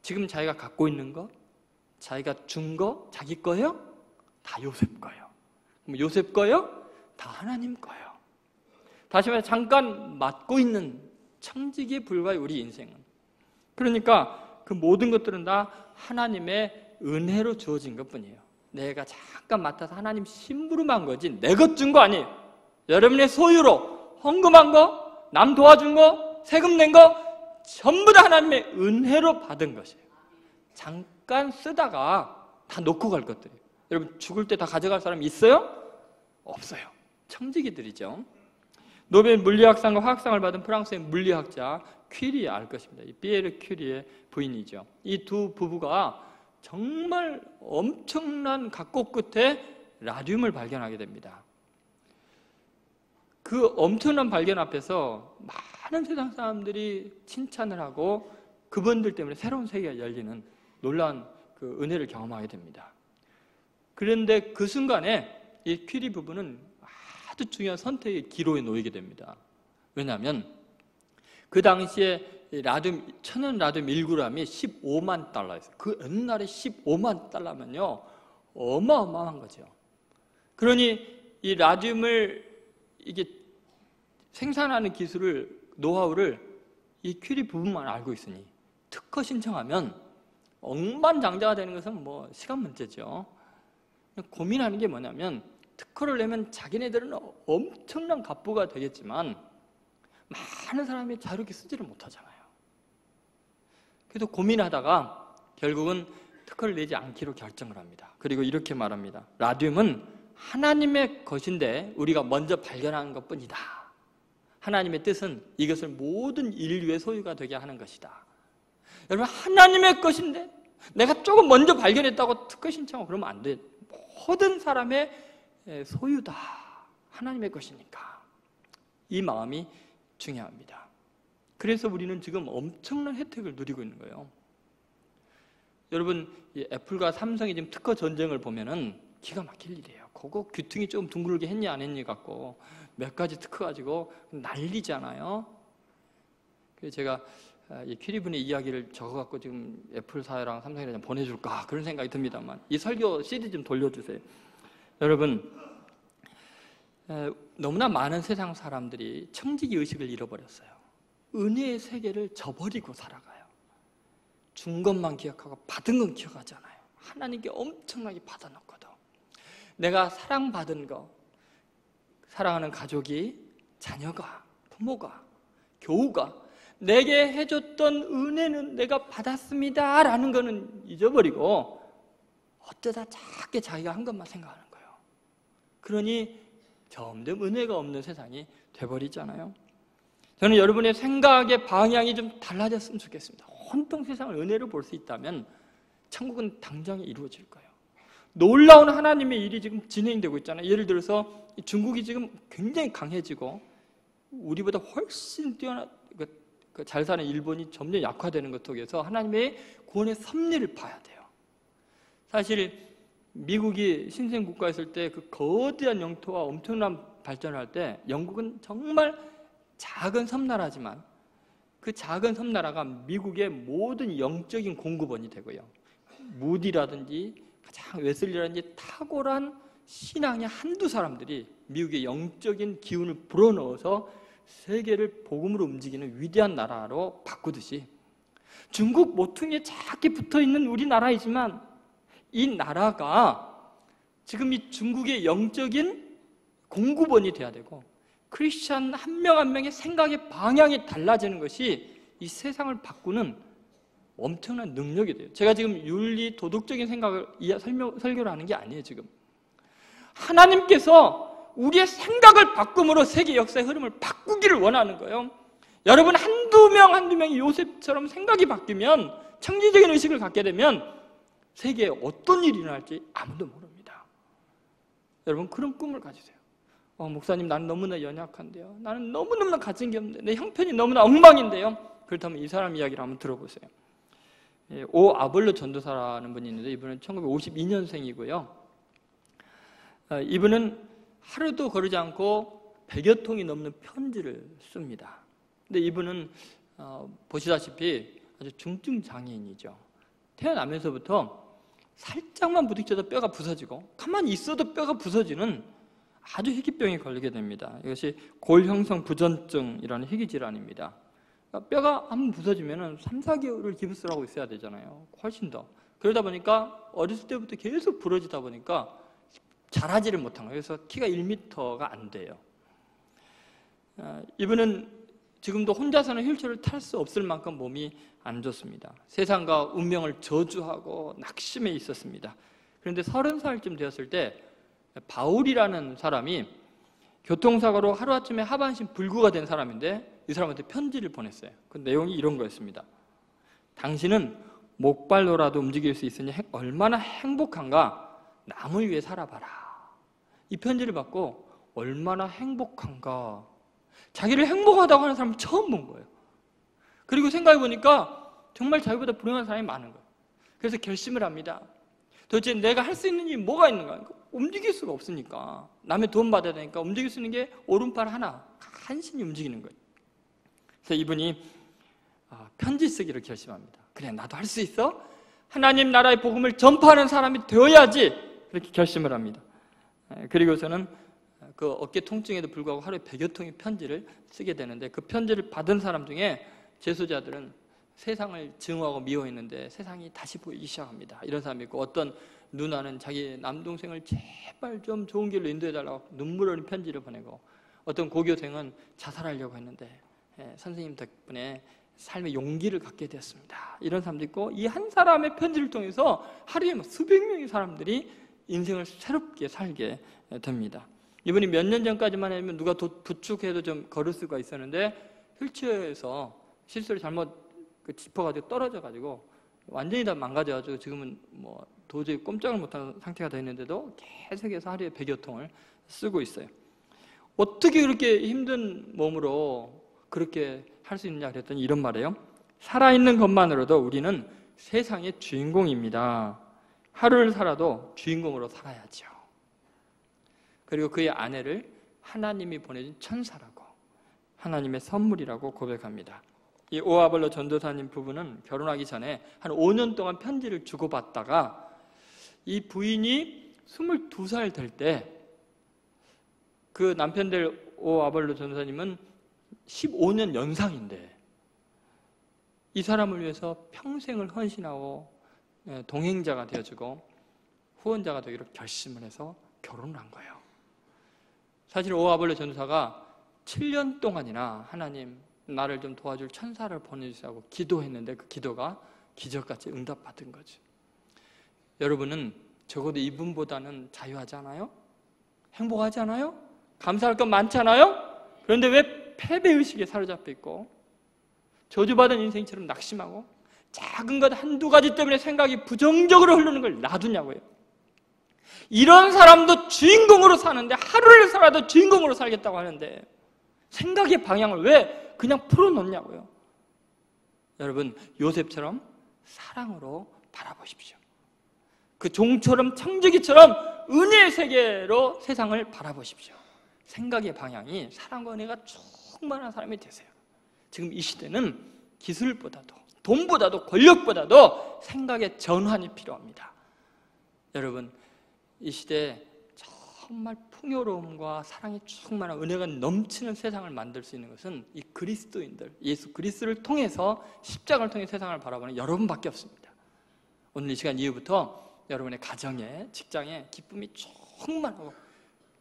지금 자기가 갖고 있는 거, 자기가 준 거, 자기 거예요? 다 요셉 거예요. 그럼 요셉 거예요? 다 하나님 거예요. 다시 말해 잠깐 맡고 있는 청직에 불과해 우리 인생은. 그러니까 그 모든 것들은 다 하나님의 은혜로 주어진 것뿐이에요. 내가 잠깐 맡아서 하나님 심부름한 거지 내 것 준 거 아니에요. 여러분의 소유로 헌금한 거, 남 도와준 거, 세금 낸 거 전부 다 하나님의 은혜로 받은 것이에요. 잠깐 쓰다가 다 놓고 갈 것들이에요. 여러분, 죽을 때 다 가져갈 사람 있어요? 없어요. 청지기들이죠. 노벨 물리학상과 화학상을 받은 프랑스의 물리학자 퀴리에 알 것입니다. 이 피에르 퀴리의 부인이죠. 이 두 부부가 정말 엄청난 각고 끝에 라듐을 발견하게 됩니다. 그 엄청난 발견 앞에서 많은 세상 사람들이 칭찬을 하고 그분들 때문에 새로운 세계가 열리는 놀라운 그 은혜를 경험하게 됩니다. 그런데 그 순간에 이 퀴리 부부는 아주 중요한 선택의 기로에 놓이게 됩니다. 왜냐하면 그 당시에 천연 라듐 1g이 15만 달러였어요. 그 옛날에 15만 달러면요 어마어마한 거죠. 그러니 이 라듐을 이게 생산하는 기술을, 노하우를 이 퀴리 부부만 알고 있으니 특허 신청하면 억만장자가 되는 것은 뭐 시간 문제죠. 고민하는 게 뭐냐면 특허를 내면 자기네들은 엄청난 갑부가 되겠지만 많은 사람이 자유롭게 쓰지를 못하잖아요. 그래서 고민하다가 결국은 특허를 내지 않기로 결정을 합니다. 그리고 이렇게 말합니다. 라듐은 하나님의 것인데 우리가 먼저 발견한 것뿐이다. 하나님의 뜻은 이것을 모든 인류의 소유가 되게 하는 것이다. 여러분, 하나님의 것인데 내가 조금 먼저 발견했다고 특허 신청하고 그러면 안 돼. 모든 사람의 소유다. 하나님의 것이니까. 이 마음이 중요합니다. 그래서 우리는 지금 엄청난 혜택을 누리고 있는 거예요. 여러분, 이 애플과 삼성이 지금 특허 전쟁을 보면은 기가 막힐 일이에요. 그거 귀퉁이 좀 둥글게 했니 안 했니 갖고 몇 가지 특허 가지고 난리잖아요. 그래서 제가 이 퀴리분의 이야기를 적어갖고 지금 애플사랑 삼성이랑 보내줄까 그런 생각이 듭니다만 이 설교 CD 좀 돌려주세요. 여러분, 너무나 많은 세상 사람들이 청지기 의식을 잃어버렸어요. 은혜의 세계를 저버리고 살아가요. 준 것만 기억하고 받은 건 기억하지 않아요. 하나님께 엄청나게 받아놓거든. 내가 사랑받은 거, 사랑하는 가족이, 자녀가, 부모가, 교우가 내게 해줬던 은혜는 내가 받았습니다 라는 거는 잊어버리고 어쩌다 작게 자기가 한 것만 생각하는 거예요. 그러니 점점 은혜가 없는 세상이 돼버리잖아요. 저는 여러분의 생각의 방향이 좀 달라졌으면 좋겠습니다. 온통 세상을 은혜로 볼 수 있다면 천국은 당장에 이루어질 거예요. 놀라운 하나님의 일이 지금 진행되고 있잖아요. 예를 들어서 중국이 지금 굉장히 강해지고 우리보다 훨씬 뛰어난 잘 사는 일본이 점점 약화되는 것 속에서 하나님의 구원의 섭리를 봐야 돼요. 사실 미국이 신생국가였을 때 그 거대한 영토와 엄청난 발전을 할 때 영국은 정말 작은 섬나라지만 그 작은 섬나라가 미국의 모든 영적인 공급원이 되고요. 무디라든지 가장 웨슬리라든지 탁월한 신앙의 한두 사람들이 미국의 영적인 기운을 불어넣어서 세계를 복음으로 움직이는 위대한 나라로 바꾸듯이 중국 모퉁이에 작게 붙어있는 우리나라이지만 이 나라가 지금 이 중국의 영적인 공급원이 돼야 되고 크리스찬 한 명 한 명의 생각의 방향이 달라지는 것이 이 세상을 바꾸는 엄청난 능력이 돼요. 제가 지금 윤리 도덕적인 생각을 설교를 하는 게 아니에요. 지금 하나님께서 우리의 생각을 바꿈으로 세계 역사의 흐름을 바꾸기를 원하는 거예요. 여러분 한두 명이 요셉처럼 생각이 바뀌면, 청지적인 의식을 갖게 되면 세계에 어떤 일이 일어날지 아무도 모릅니다. 여러분 그런 꿈을 가지세요. 목사님 나는 너무나 연약한데요. 나는 너무너무 가진 게 없는데 내 형편이 너무나 엉망인데요. 그렇다면 이 사람 이야기를 한번 들어보세요. 오 아볼로 전도사라는 분이 있는데 이분은 1952년생이고요. 이분은 하루도 거르지 않고 100여 통이 넘는 편지를 씁니다. 근데 이분은 보시다시피 아주 중증 장애인이죠. 태어나면서부터 살짝만 부딪혀도 뼈가 부서지고 가만히 있어도 뼈가 부서지는 아주 희귀병에 걸리게 됩니다. 이것이 골형성 부전증이라는 희귀 질환입니다. 그러니까 뼈가 한번 부서지면 3, 4개월을 기부스를 하고 있어야 되잖아요. 훨씬 더. 그러다 보니까 어렸을 때부터 계속 부러지다 보니까 자라지를 못한 거예요. 그래서 키가 1m가 안 돼요. 이분은 지금도 혼자서는 휠체어를 탈 수 없을 만큼 몸이 안 좋습니다. 세상과 운명을 저주하고 낙심해 있었습니다. 그런데 30살쯤 되었을 때 바울이라는 사람이 교통사고로 하루아침에 하반신 불구가 된 사람인데 이 사람한테 편지를 보냈어요. 그 내용이 이런 거였습니다. 당신은 목발로라도 움직일 수 있으니 얼마나 행복한가. 남을 위해 살아봐라. 이 편지를 받고 얼마나 행복한가. 자기를 행복하다고 하는 사람 처음 본 거예요. 그리고 생각해 보니까 정말 자기보다 불행한 사람이 많은 거예요. 그래서 결심을 합니다. 도대체 내가 할 수 있는 일이 뭐가 있는가? 움직일 수가 없으니까. 남의 도움 받아야 되니까 움직일 수 있는 게 오른팔 하나, 간신히 움직이는 거예요. 그래서 이분이 편지 쓰기를 결심합니다. 그래, 나도 할 수 있어? 하나님 나라의 복음을 전파하는 사람이 되어야지. 그렇게 결심을 합니다. 그리고서는 그 어깨 통증에도 불구하고 하루에 100여 통의 편지를 쓰게 되는데, 그 편지를 받은 사람 중에 재소자들은 세상을 증오하고 미워했는데 세상이 다시 보이기 시작합니다. 이런 사람이 있고, 어떤 누나는 자기 남동생을 제발 좀 좋은 길로 인도해달라고 눈물 어린 편지를 보내고, 어떤 고교생은 자살하려고 했는데 선생님 덕분에 삶의 용기를 갖게 되었습니다. 이런 사람도 있고, 이 한 사람의 편지를 통해서 하루에 수백 명의 사람들이 인생을 새롭게 살게 됩니다. 이분이 몇 년 전까지만 해도 누가 부축해도 좀 걸을 수가 있었는데, 휠체어에서 실수를 잘못 짚어가지고 떨어져가지고 완전히 다 망가져가지고 지금은 뭐 도저히 꼼짝을 못하는 상태가 되어 있는데도 계속해서 하루에 100여 통을 쓰고 있어요. 어떻게 그렇게 힘든 몸으로 그렇게 할 수 있느냐 그랬더니 이런 말이에요. 살아있는 것만으로도 우리는 세상의 주인공입니다. 하루를 살아도 주인공으로 살아야죠. 그리고 그의 아내를 하나님이 보내준 천사라고, 하나님의 선물이라고 고백합니다. 이 오아벌로 전도사님 부부는 결혼하기 전에 한 5년 동안 편지를 주고받다가, 이 부인이 22살 될 때 그 남편 될 오아벌로 전도사님은 15년 연상인데, 이 사람을 위해서 평생을 헌신하고 동행자가 되어주고 후원자가 되기로 결심을 해서 결혼을 한 거예요. 사실 오아벌로 전도사가 7년 동안이나 하나님 나를 좀 도와줄 천사를 보내주시라고 기도했는데, 그 기도가 기적같이 응답받은 거죠. 여러분은 적어도 이분보다는 자유하지 않아요? 행복하지 않아요? 감사할 건 많잖아요? 그런데 왜 패배의식에 사로잡혀 있고 저주받은 인생처럼 낙심하고 작은 것 한두 가지 때문에 생각이 부정적으로 흐르는 걸 놔두냐고요. 이런 사람도 주인공으로 사는데, 하루를 살아도 주인공으로 살겠다고 하는데 생각의 방향을 왜 그냥 풀어놓냐고요. 여러분, 요셉처럼 사랑으로 바라보십시오. 그 종처럼 청지기처럼 은혜의 세계로 세상을 바라보십시오. 생각의 방향이 사랑과 은혜가 충만한 사람이 되세요. 지금 이 시대는 기술보다도 돈보다도 권력보다도 생각의 전환이 필요합니다. 여러분, 이 시대에 정말 풍요로움과 사랑이 충만한 은혜가 넘치는 세상을 만들 수 있는 것은 이 그리스도인들, 예수 그리스도를 통해서, 십자가를 통해 세상을 바라보는 여러분밖에 없습니다. 오늘 이 시간 이후부터 여러분의 가정에, 직장에 기쁨이 충만하고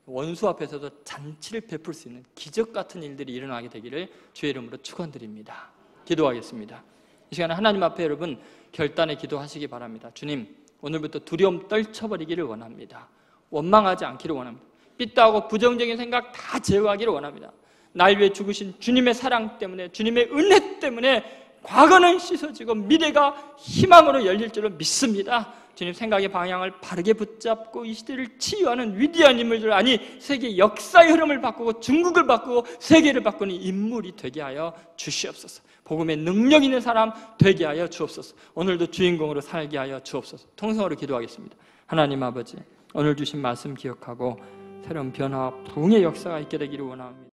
원수 앞에서도 잔치를 베풀 수 있는 기적 같은 일들이 일어나게 되기를 주의 이름으로 축원드립니다. 기도하겠습니다. 이 시간에 하나님 앞에 여러분 결단의 기도하시기 바랍니다. 주님, 오늘부터 두려움 떨쳐버리기를 원합니다. 원망하지 않기를 원합니다. 삐딱하고 부정적인 생각 다 제거하기를 원합니다. 날 위해 죽으신 주님의 사랑 때문에, 주님의 은혜 때문에 과거는 씻어지고 미래가 희망으로 열릴 줄로 믿습니다. 주님, 생각의 방향을 바르게 붙잡고 이 시대를 치유하는 위대한 인물들, 아니 세계 역사의 흐름을 바꾸고 중국을 바꾸고 세계를 바꾸는 인물이 되게 하여 주시옵소서. 복음의 능력 있는 사람 되게 하여 주옵소서. 오늘도 주인공으로 살게 하여 주옵소서. 통성으로 기도하겠습니다. 하나님 아버지, 오늘 주신 말씀 기억하고 새로운 변화와 부흥의 역사가 있게 되기를 원합니다.